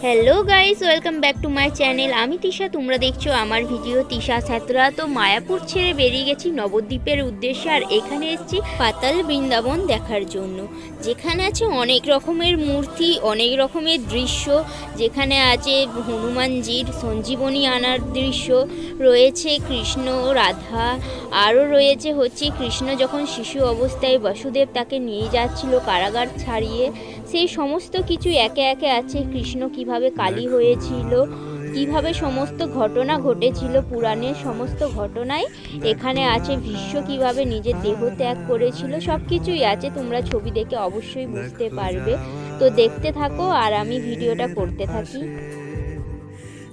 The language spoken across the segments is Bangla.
Hello guys, welcome back to my channel. আমি তিশা, তোমরা দেখছো আমার ভিডিও তিশা ছাত্রা। তো মায়াপুর ছেড়ে বেরিয়ে গেছি নবদ্বীপের উদ্দেশ্যে, আর এখানে এসেছি পাতাল বৃন্দাবন দেখার জন্য, যেখানে আছে অনেক রকমের মূর্তি, অনেক রকমের দৃশ্য, যেখানে আছে হনুমানজির সঞ্জীবনী আনার দৃশ্য, রয়েছে কৃষ্ণ রাধা, আরও রয়েছে কৃষ্ণ যখন শিশু অবস্থায় বসুদেব তাকে নিয়ে যাচ্ছিল কারাগার ছাড়িয়ে, সেই সমস্ত কিছু একে একে আছে। কৃষ্ণ কিভাবে কালী হয়েছিল, কিভাবে সমস্ত ঘটনা ঘটেছিল, পুরাণের সমস্ত ঘটনাই এখানে আছে। ভীষ্ম কিভাবে নিজের দেহ ত্যাগ করেছিল, সব কিছুই আছে। তোমরা ছবি দেখে অবশ্যই বুঝতে পারবে। তো দেখতে থাকো আর আমি ভিডিওটা করতে থাকি।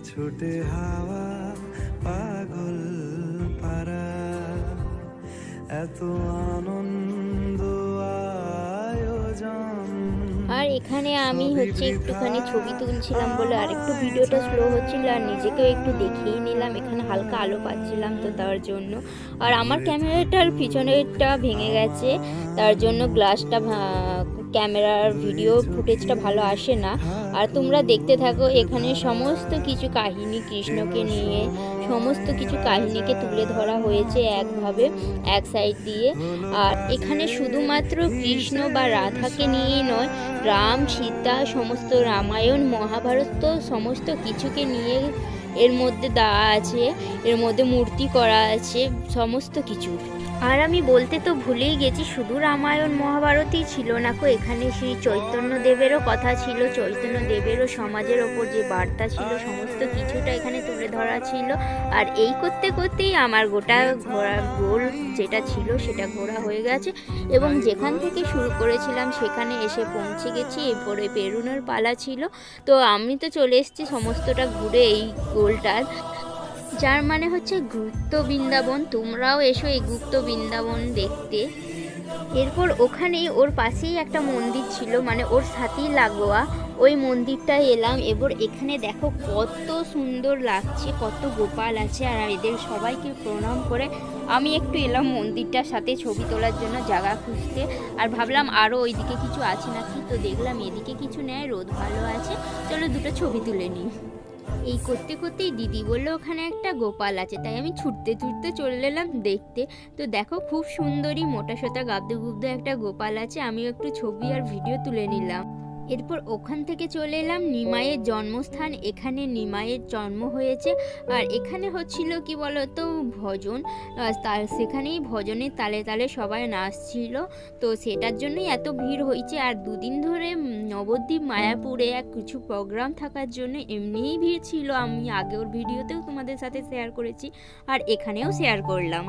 ছোটে হাওয়া পাগল পারা, এত আনন্দ আয়োজন। আর এখানে আমি একটুখানি ছবি তুলছিলাম বলে আর একটু ভিডিওটা স্লো হচ্ছিল, আর নিজেকেও একটু দেখিয়ে নিলাম। এখানে হালকা আলো পাচ্ছিলাম তো তার জন্য। আর আমার ক্যামেরাটার পিছনেরটা ভেঙে গেছে, তার জন্য গ্লাসটা ক্যামেরার ভিডিও ফুটেজটা ভালো আসে না। আর তোমরা দেখতে থাকো, এখানে সমস্ত কিছু কাহিনী কৃষ্ণকে নিয়ে, সমস্ত কিছু কাহিনীকে তুলে ধরা হয়েছে একভাবে এক সাইড দিয়ে। আর এখানে শুধুমাত্র কৃষ্ণ বা রাধাকে নিয়েই নয়, রাম সীতা সমস্ত রামায়ণ মহাভারত সমস্ত কিছুকে নিয়ে এর মধ্যে দেওয়া আছে, এর মধ্যে মূর্তি করা আছে সমস্ত কিছু। আর আমি বলতে তো ভুলেই গেছি, শুধু রামায়ণ মহাভারতই ছিল না কো, এখানে শ্রী চৈতন্য দেবেরও কথা ছিল, চৈতন্য দেবেরও সমাজের ওপর যে বার্তা ছিল সমস্ত কিছুটা এখানে তুলে ধরা ছিল। আর এই করতে করতেই আমার গোটা ঘোরা গোল যেটা ছিল সেটা ঘোরা হয়ে গেছে, এবং যেখান থেকে শুরু করেছিলাম সেখানে এসে পৌঁছে গেছি। এরপরে পেরুনের পালা ছিল, তো আমি তো চলে এসেছি সমস্তটা ঘুরে এই গোলটার, যার মানে গুপ্ত বৃন্দাবন। তোমরাও এসো এই গুপ্ত বৃন্দাবন দেখতে। এরপর ওখানেই ওর পাশেই একটা মন্দির ছিল, মানে ওর সাথেই লাগোয়া ওই মন্দিরটায় এলাম। এবার এখানে দেখো কত সুন্দর লাগছে, কত গোপাল আছে, আর এদের সবাইকে প্রণাম করে আমি একটু এলাম মন্দিরটার সাথে ছবি তোলার জন্য জায়গা খুঁজতে। আর ভাবলাম আরও ওইদিকে কিছু আছে নাকি, তো দেখলাম এদিকে কিছু নেই, রোদ ভালো আছে, চলো দুটো ছবি তুলে নিই। এই করতে করতেই দিদি বললো ওখানে একটা গোপাল আছে, তাই আমি ছুটতে ছুটতে চলে এলাম দেখতে। তো দেখো খুব সুন্দরী মোটা সোটা গাবদু গুবদু একটা গোপাল আছে, আমিও একটু ছবি আর ভিডিও তুলে নিলাম। এরপর ওখান থেকে চলে এলাম নিমাইয়ের জন্মস্থান, এখানে নিমাইয়ের জন্ম হয়েছে। আর এখানে হচ্ছিল কি বলতো ভজন, তার সেখানেই ভজনের তালে তালে সবাই নাচছিল, তো সেটার জন্যই এত ভিড় হয়েছে। আর দুদিন ধরে নবদ্বীপ মায়াপুরে কিছু প্রোগ্রাম থাকার জন্য এমনিই ভিড় ছিল, আমি আগের ভিডিওতেও তোমাদের সাথে শেয়ার করেছি আর এখানেও শেয়ার করলাম।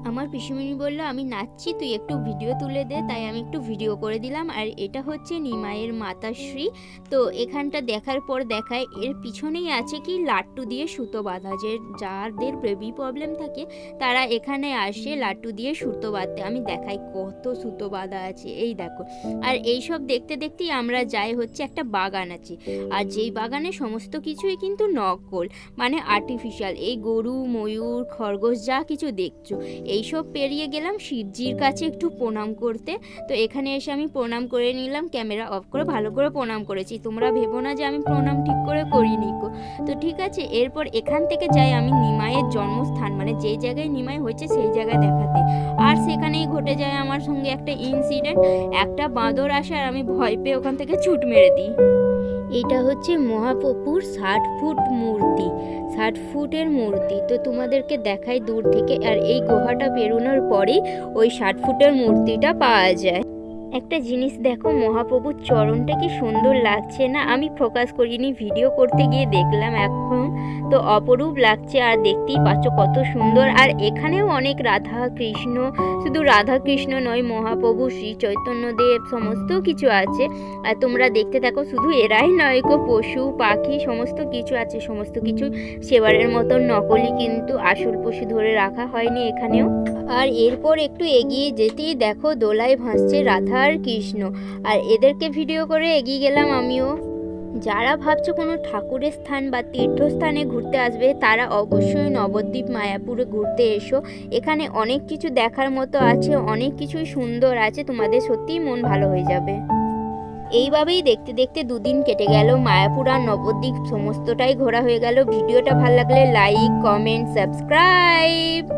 আমার পিসিমণি বললো আমি নাচছি, তুই একটু ভিডিও তুলে দে, তাই আমি একটু ভিডিও করে দিলাম। আর এটা হচ্ছে নিমাইয়ের মাতাশ্রী। তো এখানটা দেখার পর দেখায় এর পিছনেই আছে কি লাট্টু দিয়ে সুতো বাঁধা, যে যাদের বেবি প্রবলেম থাকে তারা এখানে আসে লাট্টু দিয়ে সুতো বাঁধতে। আমি দেখাই কত সুতো বাঁধা আছে, এই দেখো। আর এই সব দেখতে দেখতেই আমরা যাই একটা বাগান আছে, আর যেই বাগানে সমস্ত কিছুই কিন্তু নকল, মানে আর্টিফিশিয়াল। এই গরু ময়ূর খরগোশ যা কিছু দেখছো এইসব পেরিয়ে গেলাম শিবজির কাছে একটু প্রণাম করতে। তো এখানে এসে আমি প্রণাম করে নিলাম, ক্যামেরা অফ করে ভালো করে প্রণাম করেছি, তোমরা ভেবো না যে আমি প্রণাম ঠিক করে করিনি গো। তো ঠিক আছে, এরপর এখান থেকে যাই আমি নিমাইয়ের জন্মস্থান, মানে যেই জায়গায় নিমাই হয়েছে সেই জায়গায় দেখাতে। আর সেখানেই ঘটে যায় আমার সঙ্গে একটা ইনসিডেন্ট, একটা বাঁদর আসে আর আমি ভয় পেয়ে ওখান থেকে ছুট মেরে দিই। এটা হচ্ছে মহাপ্রভুর 60 ফুট মূর্তি, 60 ফুটের মূর্তি। তো তোমাদেরকে দেখাই দূর থেকে। আর এই গুহাটা বেরোনোর পরেই ওই 60 ফুটের মূর্তিটা পাওয়া যায়। একটা জিনিস দেখো, মহাপ্রভুর চরণটা কি সুন্দর লাগছে না? আমি ফোকাস করিনি, ভিডিও করতে গিয়ে দেখলাম এখন, তো অপরূপ লাগছে। আর দেখতেই পাচ্ছ কত সুন্দর। আর এখানেও অনেক রাধা কৃষ্ণ, শুধু রাধা কৃষ্ণ নয়, মহাপ্রভু শ্রী চৈতন্যদেব সমস্ত কিছু আছে। আর তোমরা দেখতে থাকো, শুধু এরাই নয় গো, পশু পাখি সমস্ত কিছু আছে, সমস্ত কিছু সেবারের মতন নকলি, কিন্তু আসল পশু ধরে রাখা হয়নি এখানেও। আর এরপর একটু এগিয়ে যেতেই দেখো দোলায় ভাসছে রাধা আর কৃষ্ণ, আর এদেরকে ভিডিও করে এগিয়ে গেলাম আমিও। যারা ভাবছো কোনো ঠাকুরের স্থান বা তীর্থস্থানে ঘুরতে আসবে তারা অবশ্যই নবদ্বীপ মায়াপুরে ঘুরতে এসো, এখানে অনেক কিছু দেখার মতো আছে, অনেক কিছুই সুন্দর আছে, তোমাদের সত্যিই মন ভালো হয়ে যাবে। এইভাবেই দেখতে দেখতে দুদিন কেটে গেল। মায়াপুর আর নবদ্বীপ সমস্তটাই ঘোরা হয়ে গেল। ভিডিওটা ভালো লাগলে লাইক, কমেন্ট, সাবস্ক্রাইব।